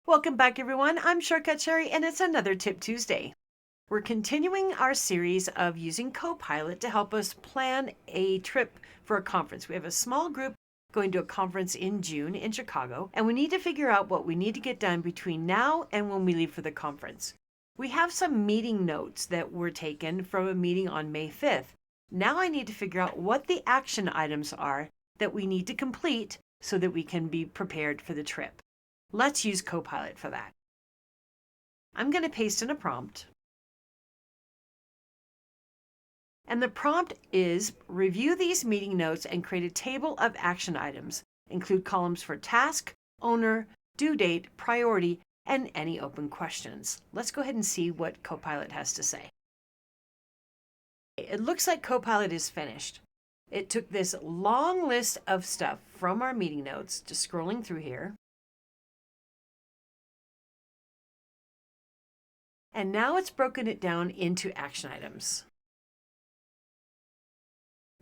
Welcome back, everyone. I'm Shortcut Shari, and it's another Tip Tuesday. We're continuing our series of using Copilot to help us plan a trip for a conference. We have a small group going to a conference in June in Chicago, and we need to figure out what we need to get done between now and when we leave for the conference. We have some meeting notes that were taken from a meeting on May 5th. Now I need to figure out what the action items are that we need to complete so that we can be prepared for the trip. Let's use Copilot for that. I'm going to paste in a prompt. And the prompt is review these meeting notes and create a table of action items. Include columns for task, owner, due date, priority, and any open questions. Let's go ahead and see what Copilot has to say. It looks like Copilot is finished. It took this long list of stuff from our meeting notes, just scrolling through here. And now it's broken it down into action items.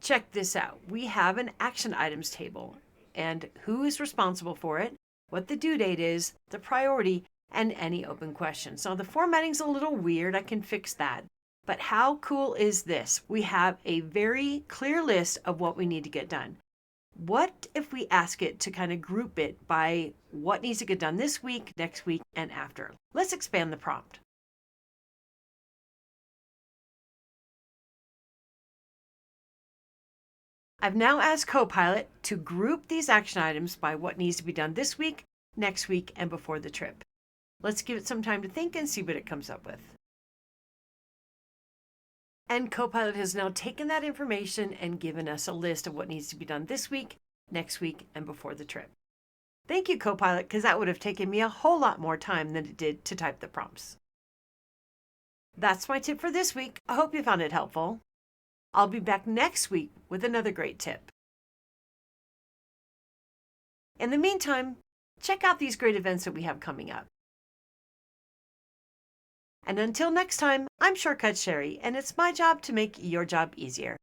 Check this out. We have an action items table and who is responsible for it, what the due date is, the priority, and any open questions. Now the formatting's a little weird. I can fix that. But how cool is this? We have a very clear list of what we need to get done. What if we ask it to kind of group it by what needs to get done this week, next week, and after? Let's expand the prompt. I've now asked Copilot to group these action items by what needs to be done this week, next week, and before the trip. Let's give it some time to think and see what it comes up with. And Copilot has now taken that information and given us a list of what needs to be done this week, next week, and before the trip. Thank you, Copilot, because that would have taken me a whole lot more time than it did to type the prompts. That's my tip for this week. I hope you found it helpful. I'll be back next week with another great tip. In the meantime, check out these great events that we have coming up. And until next time, I'm Shortcut Shari, and it's my job to make your job easier.